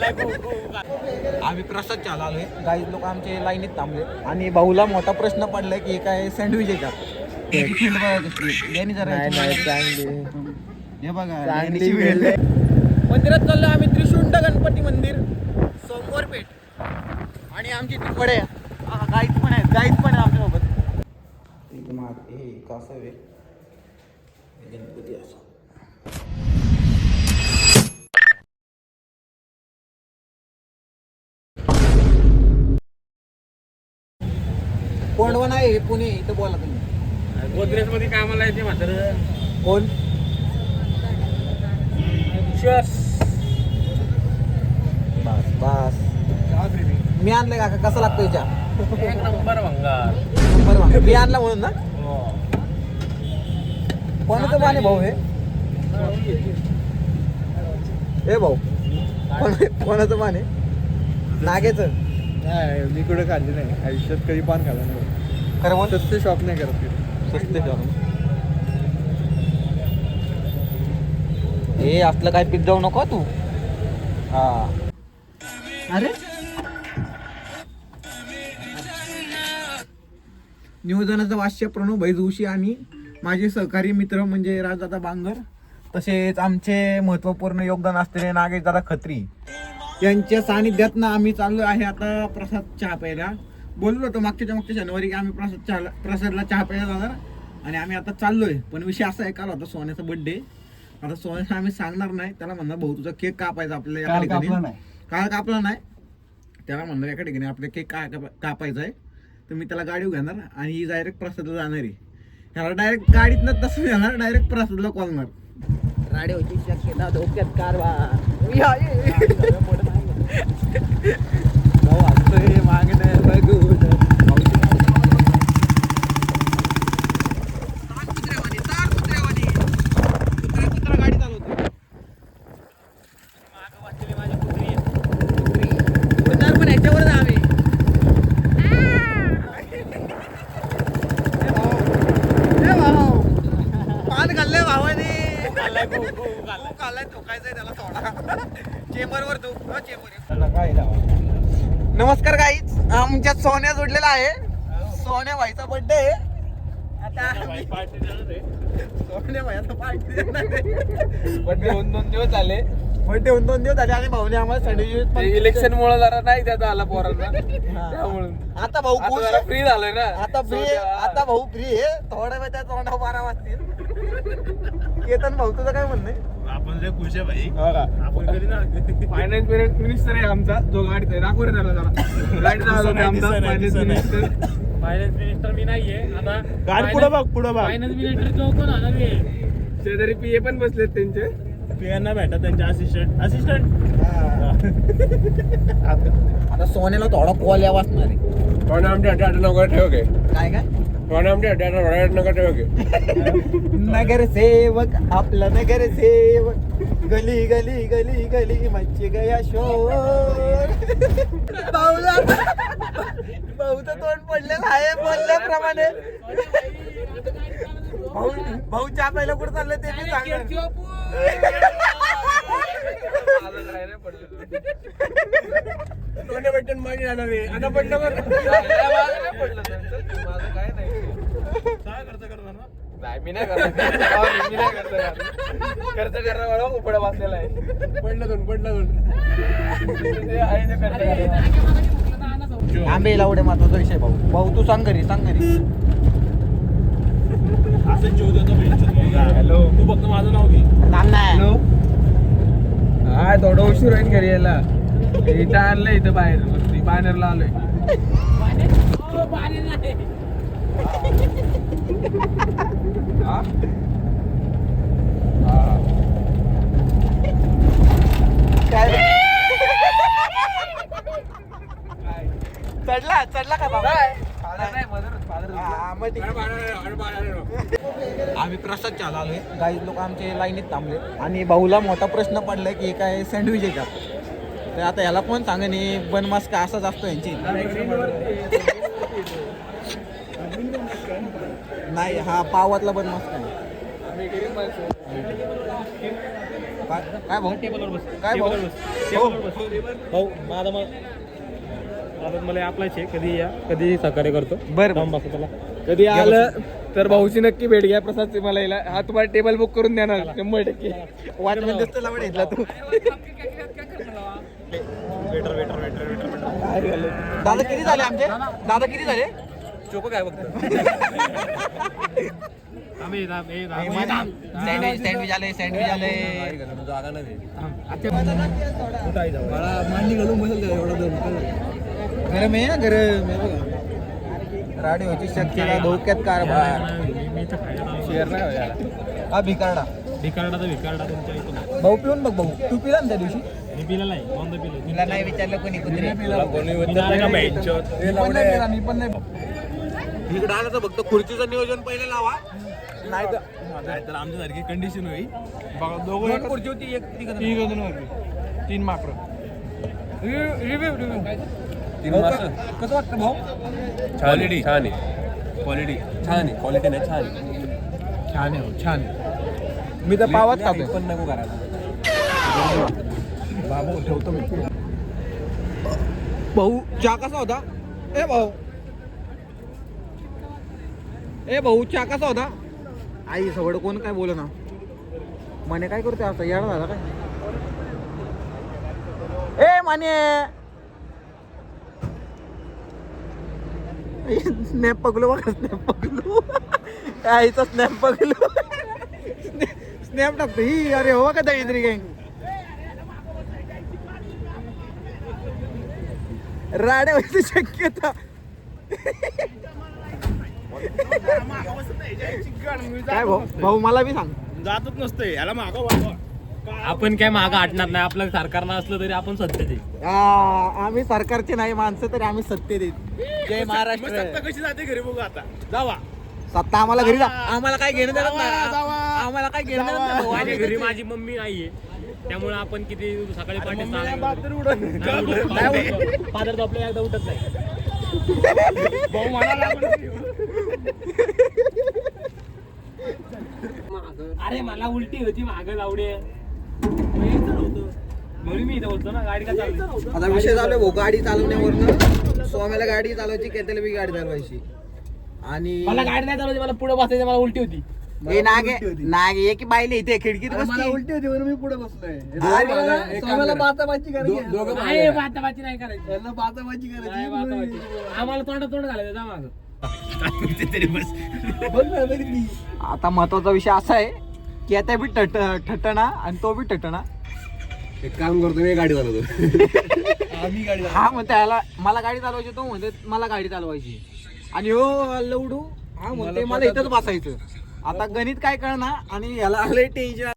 आम्ही प्रसाद चालू आलोय. काही लोक आमचे लाईनीत थांबले आणि भाऊला मोठा प्रश्न पडलाय की काय सँडविच आहे का. हे बघा मंदिरात चाललो आम्ही. त्रिशुंड गणपती मंदिर, सोमवारपेठ. आणि आमची तिकडे गाईत पण आहेत आमच्यासोबत. हे कसं आहे गणपती असं. कोंडवण आहे पुणे इथं. बोला तुम्ही. गोदरेज मध्ये कामाला येते म्हातार. कोण? बस बस मी आणलंय काका. कसं लागतं याच्या एक नंबर भंगार. बरं मी आणला म्हणून ना. कोणाचं पाणी भाऊ हे? हे भाऊ कोणाचं पाणी? नागेचं. मी कुठे खाल्ली नाही आयुष्यात, कधी पान खाल्लं नाही. खरं बोल. सस्ते शॉप नाही करत. सस्ते हे असलं काय पीक जाऊ नको तू. हा अरे नियोजनाचा वास्य प्रणव भाई जोशी आणि माझे सहकारी मित्र म्हणजे राजदादा बांगर, तसेच आमचे महत्त्वपूर्ण योगदान असलेले नागेश दादा खत्री यांच्या सानिध्यातनं आम्ही चाललो आहे आता प्रसाद चहा प्यायला. बोललो होतो मागच्या शनिवारी की आम्ही प्रसादला चहा प्यायला जाणार आणि आम्ही आता चाललोय. पण विषय असा आहे, काल होता सोन्याचा बर्थडे. आता सोन्याचा आम्ही सांगणार नाही. त्याला म्हणणार भाऊ तुझा केक कापायचा आपल्याला एका ठिकाणी. काल कापला नाही. त्याला म्हणणार एका ठिकाणी आपल्या केक कापायचा आहे. तर मी त्याला गाडीवर घेणार आणि ही डायरेक्ट प्रसादला जाणार आहे. ह्याला डायरेक्ट गाडीतनं तसं येणार, डायरेक्ट प्रसादला कॉलणार. राड्याची शक्यता धोक्यात कारभार. भाऊ असतोय मागणं बघून. गाडी चालवते. मागं वाचलेली माझी कुत्री पण ह्याच्यावरच आम्ही. पान खाल्लंय भावाने. खाल्लाय ठोकायचंय त्याला थोडा. चेंबरवर तू चेंबर. नमस्कार गाईच. आमच्या सोन्या जोडलेला आहे. सोन्या भाईचा बर्थडे आहे. आता सोन्या भाईचा पार्टी बर्थडे होऊन 2 दिवस झाले. बर्थडे होऊन 2 दिवस झाले आणि भाऊने आम्हाला सँडविच इलेक्शन मुळे जरा नाही त्याचा आला पोरांना त्यामुळे. आता भाऊ फ्री झालोय ना. आता भाऊ फ्री आहे. थोड्या वेळ त्या तोंडावर 12 वाजतील. केतन भाऊ तुझं काय म्हणणं आहे? आपण जे खुश आहे भाई. आपण कधी ना फायनान्स मिनिस्टर आहे आमचा जो गाडीत आहे. राखोरे झाला जरा गाडीचा आमचा फायनान्स मिनिस्टर. फायनान्स मिनिस्टर मी नाहीये आता. गाडी पुढे बघ. फायनान्स मिनिस्टर जो कोण आला रे. शेजारी पीए पण बसलेत त्यांचे. पियांना भेटा त्यांचे असिस्टंट. आता सोन्याला थोडा कॉल यावा असणार आहे. आमच्या नगर ठेव घे. काय नगरसेवक आपला नगरसेवक गली गली गली गली मच्छी गया शोर. भाऊचं तोंड पडलेलं आहे बोलल्याप्रमाणे. भाऊ चहा प्यायला कुठं चाललं ते मी सांगणार. मागे जाणार आहे आता पडलं बरं. काय नाही. काय खर्च करणार ना. नाही मी नाही खर्च करणार पुढे बसलेला आहे. पडलं आंबे लावडे महत्वाचा विषय. भाऊ तू सांग घरी असं जीव देतो. हॅलो तू फक्त माझं नाव घे. हॅलो हा थोडं उशीर होईल घरी यायला. इथं आणलंय इथं बाहेर बाहेरला आलोय. चढला का बाबा? आम्ही प्रसाद चालू आलोय. काही लोक आमचे लाईनीत थांबले आणि भाऊला मोठा प्रश्न पडलाय की काय सँडविच आहे का. तर आता याला कोण सांगेन हे बनमास का असाच असतो यांची. नाही हा पावातला बनमास का. काय भाऊ टेबलवर बस काय भाऊ टेबलवर बस भाऊ माझा मला अप्लायचे कधी या कधी सहकार्य करतो बरं. जाऊन बसा त्याला कधी आलं तर भाऊची नक्की भेट घ्या प्रसाद मला यायला हा तुम्हाला टेबल बुक करून देणार 100%. वाटमध्ये तुला घेतला तू दादा किती झाले आमचे दादा किती झाले चोको काय बघतो सँडविच आले सँडविच आले मांडी घालून बसेल का एवढा दम गरम आहे गरम आहे बघा राडिओची शक्यता धोक्यात कारभार शेअर नाही व्हायला. हा भिकारडा भिकारडा तुमच्या इथून भाऊ पिऊन बघ भाऊ तू पिला ना त्या दिवशी मी पिला नाही बंद पिलो तुला नाही विचारलं कोणी कुत्रे मी पण नाही इकडे आलं तर फक्त खुर्चीचं नियोजन पहिले लावा नाही तर तर आमच्यासारखी कंडिशन होईल बघा दोन दोघं खुर्ची होती एक तिघं. 3 मात्र रिव्ह्यू कसं वाटतं भाऊ क्वालिटी छान आहे क्वालिटी छान आहे क्वालिटी नाही छान आहे छान आहे छान मी तर पावच खातो पण नको करायला बाबू ठेवतो मी भाऊ चहा कसा होता ए भाऊ चहा कसा होता आई सवड कोण काय बोल ना माने काय करते आता येडा झाला काय ए माने स्नॅप पगलो बघा स्नॅप पगलो आईचा स्नॅप पगलो स्नॅप टाकतो ही अरे हो का तरी गँग राड्या व्हायची शक्यता काय भाऊ भाऊ मला बी सांग जातच नसतंय याला मागं आपण काय मागं हटणार नाही आपलं सरकार नसलं तरी आपण सत्य दे आम्ही सरकारचे नाही माणसं तरी आम्ही सत्तेत देत जय महाराष्ट्र कशी जाते घरी बघू आता जावा सत्ता आम्हाला घरी जा आम्हाला काय घेणं देणार नाही आम्हाला काय घेणं देणार नाही भाऊ. माझ्या घरी माझी मम्मी नाहीये त्यामुळे आपण किती सकाळी पाठी फादर तर आपल्या एकदा उठत नाही भाऊ अरे मला उलटी होती मागं लावडे म्हणून मी इथं बोलतो ना गाडी का चालू आता विषय झाला भाऊ गाडी चालवण्यावरनं स्वामीला गाडी चालवायची केतला बी गाडी चालवायची आणि मला गाडी नाही चालवली मला पुढे बसायचं मला उलटी होती ए नागे एक बाईले इथे खिडकीत मला बसली उलटी होती म्हणून मी पुढे बसलोय अरे, स्वामीला बाचाबाची करायची नाही, बाताबाची नाही करायची यांना बाचाबाची नाही, करायची बाताबाची. आम्हाला तोंड घालायचं जा मागं बघ ना तरी ती. आता महत्वाचा विषय असा आहे की आता बी ठटणा आणि तो बी ठटणा एक काम करतो मी गाडी चालवतो आम्ही गाडी हा म्हणते याला मला गाडी चालवायची तो म्हणते मला गाडी चालवायची आणि हो लवडू हा म्हणते मला इथंच बसायचं आता गणित काय कळणार आणि याला आलंय टेन्शन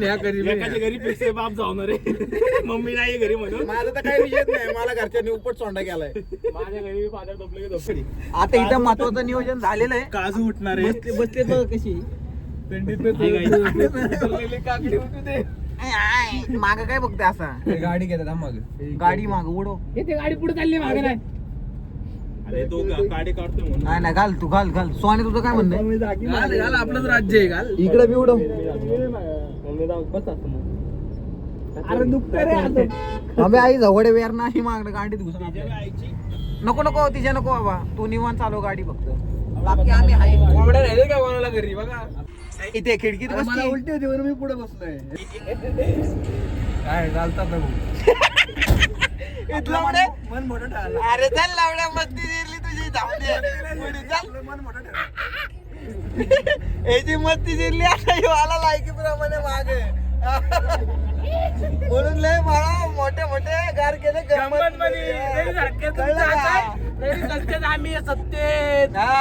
एकाच्या घरी पैसे बाप जावणार रे मम्मी नाही घरी म्हणून माझा तर काही विषयच नाही मला घरच्यांनी उपट सोंडा केलाय माझ्या घरी फादर झोपले की झोपली आता इथं महत्वाचं नियोजन झालेलं आहे काजू उठणार आहे बसले बघ कशी माग काय बघते असा गाडी घेतात माग गाडी माग उडव ते गाडी पुढे चालली मागे नाही अरे तो गाडी काढतो म्हणून नाही नाही घाल तू घाल घाल सोने तुझं काय म्हणणं आपलंच राज्य आहे घाल इकडे बी उडव अरे दुखतंय रे आता आम्ही आई जवळ वेर नाही मागणं गाडीत घुस नको नको तिच्या नको बाबा तू निवांत चालव गाडी फक्त बाकी आम्ही आहे कोंबड्या राहिले का कोणाला घरी बघा इथे खिडकीत मला बसली. उलटी होती म्हणून मी पुढे बसलोय काय चालतात ना इथलं म्हणे, मन मोठं ठेवायला अरे चल लावड्या मस्ती जिरली तुझी जाऊ दे. पुढे चल. मन मोठं ठेवायला याची मस्ती जिरली आता ह्यो आला लायकीप्रमाणे मागे म्हणून लय मला मोठे मोठे गार केले गंमत कळलं का? आम्ही सत्तेत हा.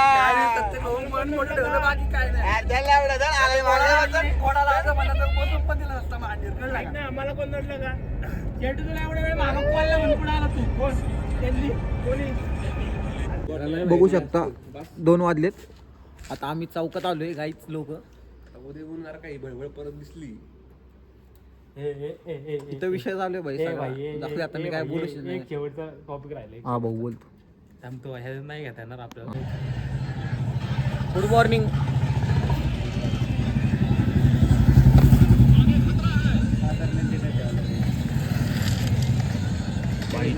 मन मोठं ठेवलं बाकी काय नाही अरे चल लावड्या, चल. आलाय मागे. कोणाला असं म्हणलं तर पोचून पण दिलं नसतं मांडीवर, कळलं का? आम्हाला कोण नडलं का शेवटी तुला एवढा वेळ मागं कोणला म्हणून पुढे आला तू कोण त्यांनी कोणी बघू शकता 2 वाजलेत आता आम्ही चौकात आलोय गाईच लोक उद्या बोलणार काही बळबळ परत दिसली इथं विषय चालू आहे भाई सगळा. दाखले आता मी काय बोलू शकत नाही. एक शेवटचा टॉपिक राहिलाय हा भाऊ बोलतो थांबतो ह्या नाही घेता येणार आपल्याला गुड मॉर्निंग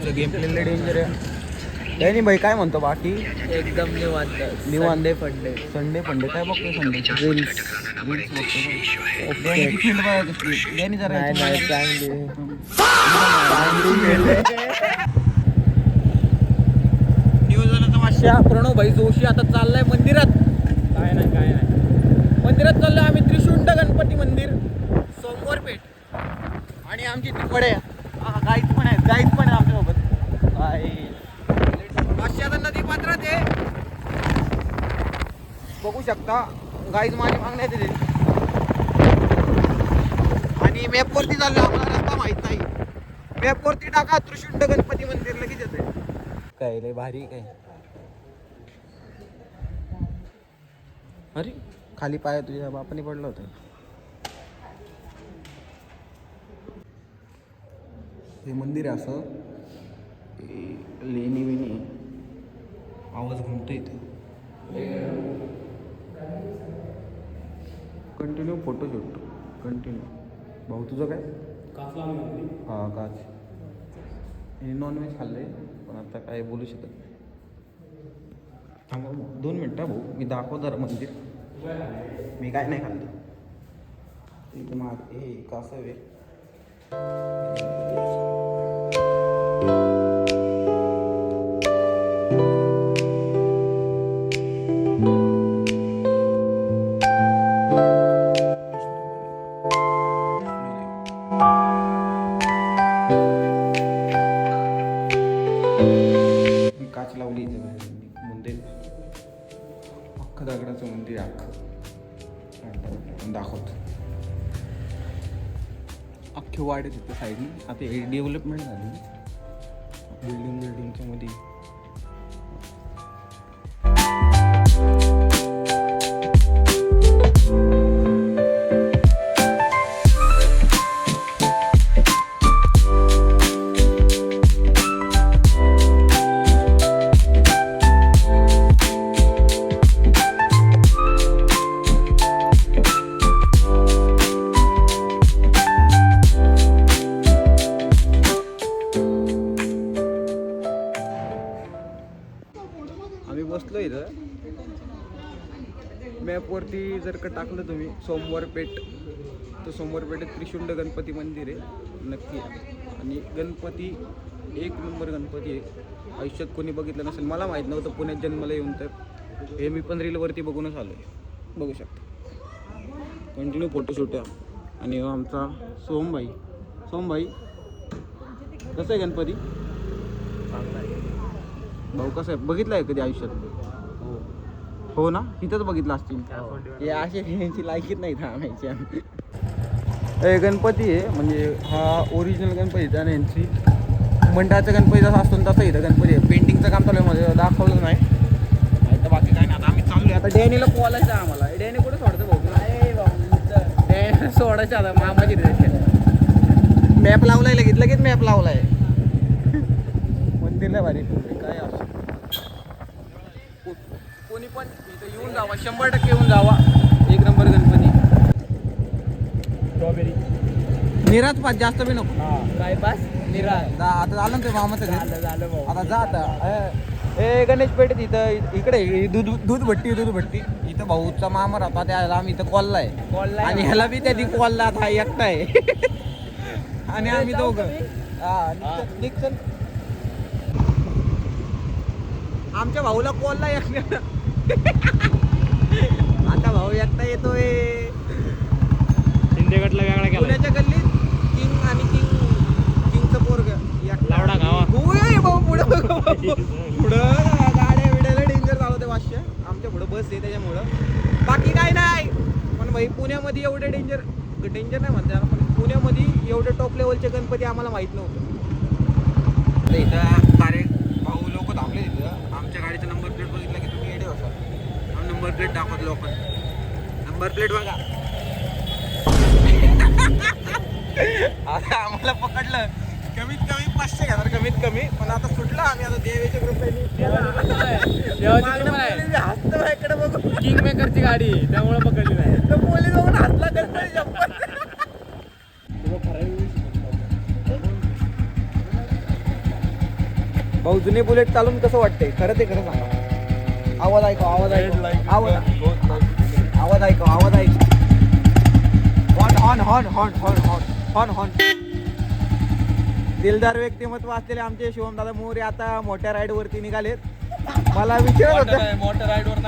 भाऊचं गेम प्ले डेंजर आहे. नाही भाई काय म्हणतो बाकी एकदम निवांत निवांत. फंडे संडे फंडे काय बघतोय संडे रील्स फील्ड बघायची जरा नाही नाही चांगली नियोजनाचा वाश्या प्रणव भाई जोशी आता चाललाय मंदिरात. काय नाही मंदिरात चाललोय आम्ही. त्रिशुंड गणपती मंदिर सोमवार पेठ. आणि आमची तिकडे गाईड पण आहे आमच्यासोबत. वाश्या आता नदी पात्रात आहे बघू शकता. गाईज माझी मागण्यात येते आणि मॅपवरती चाललो. आम्हाला रस्ता माहित नाही. मॅपवरती टाका त्रिशुंड गणपती मंदिर लगेच येते. काय लय भारी काय. अरे खाली पाय तुझ्या बापाने पडलं होतं. हे मंदिर आहे असं लेणी वेणी. आवाज घुमतो इथे. Continue photoshoot continue. भाऊ तुझं काय? हां काच. हे नॉनव्हेज खाल्लंय पण आता काय बोलू शकत नाही. थांबा 2 मिनटं भाऊ मी दाखवतो जरा मंदिर. मी काय नाही खाल्लं इथं माग. हे कसं आहे काच लावली इथे मंदिर. अख्खं दगडाचं मंदिर आहे अख्खं. दाखवतो अख्खे वाढे तिथे साईडने. आता हे डेव्हलपमेंट झाली बिल्डिंगच्या मध्ये. आम्ही बसलो इथं. मॅपवरती जर का टाकलं तुम्ही सोमवार पेठ तर सोमवार पेठेत त्रिशुंड गणपती मंदिर आहे नक्की. आणि गणपती 1 नंबर गणपती आहे. आयुष्यात कोणी बघितलं नसेल. मला माहीत नव्हतं पुण्यात जन्माला येऊन. तर हे मी पण रीलवरती बघूनच आलो आहे. बघू शकता कंटिन्यू फोटोशूट आहे. आणि आमचा सोमभाई कसं आहे गणपती भाऊ कसं आहे बघितलं आहे कधी आयुष्यात? हो ना इथंच बघितलं असतील. हे असे यांची लायकीत नाही थांबायची. गणपती आहे म्हणजे हा ओरिजिनल गणपती आहे. आणि यांची मंडळाचा गणपती जसा असतो तसं इथं गणपती आहे. पेंटिंगचं काम चालू आहे मध्ये दाखवलं नाही तर बाकी काय नाही. आता आम्ही चाललोय. आता डॅनीला पोहायचं आहे आम्हाला. डॅनी कुठे सोडतं भाऊ? डॅनी सोडायचं आता मामाची मॅप लावलाय लगेच मॅप लावलाय. मंदिरला भारी काय असं. कोणी पण इथं येऊन जावा 100% येऊन जावा. 1 नंबर गणपती. स्ट्रॉबेरी निराज पाच जास्त बी नको. काय पास निराळ आता झालं ना ते मामाचं घर. झालं भाऊ. आता जा आता. ए गणेश पेठेत इथं इकडे दूध भट्टी इथं भाऊचा मामा राहता. त्याला आम्ही इथं कॉलला आहे. आणि ह्याला बी त्या कॉलला आता एकटा आहे. आणि आम्ही दोघं निक्सन. आमच्या भाऊला कॉलला एकटा. आता भाऊ एकटा येतोय. शिंदेगडला वेगळा गेला. पुण्याच्या गल्लीत किंगचं पोरग लावडा गावा. भाऊ पुढं गाड्या बिड्याला डेंजर चालवते वाश्य. आमच्या पुढं बस आहे त्याच्यामुळं बाकी काय नाही. पण भाई पुण्यामध्ये एवढे डेंजर नाही म्हणते पण पुण्यामध्ये एवढे टॉप लेवलचे गणपती आम्हाला माहित नव्हतं. इथं सारे भाऊ लोक थांबले तिथं. आमच्या गाडीचा नंबर प्लेट बघितला की तुम्ही येडे होता. नंबर प्लेट दाखवत लोक. नंबर प्लेट बघा. आता आम्हाला पकडलं कमीत कमी 500 घेणार कमीत कमी. पण आता सुटलं आम्ही. आता देवीच्या ग्रुपने इकडे बघू. किंग मेकरची गाडी त्यामुळे पकडली नाही. तर पोलीस बघून हातला गणपती जप्पन. भाऊ जुने बुलेट चालून कसं वाटतंय खरं ते खरं सांगा. आवाज ऐकव आवाज ऐकव आवाज ऐकव आवाज ऐकव horn horn horn horn horn horn horn. दिलदार व्यक्तिमत्व असलेले आमचे शिवमदादा मोरे आता मोठ्या राईड वरती निघालेत. मला विचारत होतं मोठ्या राईडवर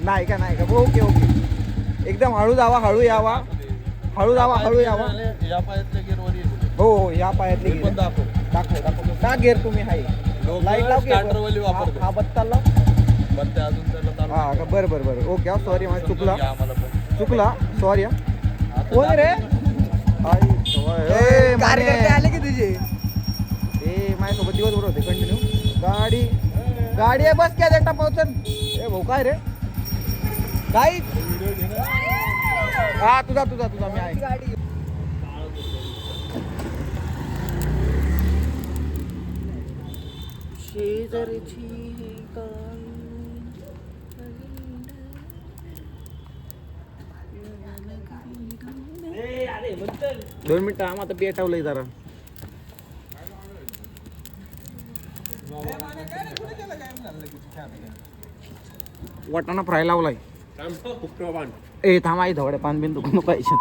नाही का ओके ओके एकदम हळू जावा हळू यावा हळू जावा हळू यावा. या पायातल्या गेअरवर येईल. हो या पायातले पण gear. दाखव का गेअर तुम्ही हाय लाईट लाव starter वाली gear. वापरतो. हा बत्ता लाव. बत्त्या अजून त्याला चालू हा का बरं ओके सॉरी माझं चुकला घ्या आम्हाला पण. चुकला सॉरी. आता कोण रे कार्यकर्ते आले की तुझे ए माझ्यासोबत दिवसभर होते कंटिन्यू. गाडी आहे बस क्या देता पोहोचन. ए भाऊ काय रे काय हा तुझा मी आहे. दोन मिनिटं आम आता पेटवलंय जरा. वाटाणा फ्राय लावलाय. ए थांब आई धवड्या पान बिन दुखून पाहिजे.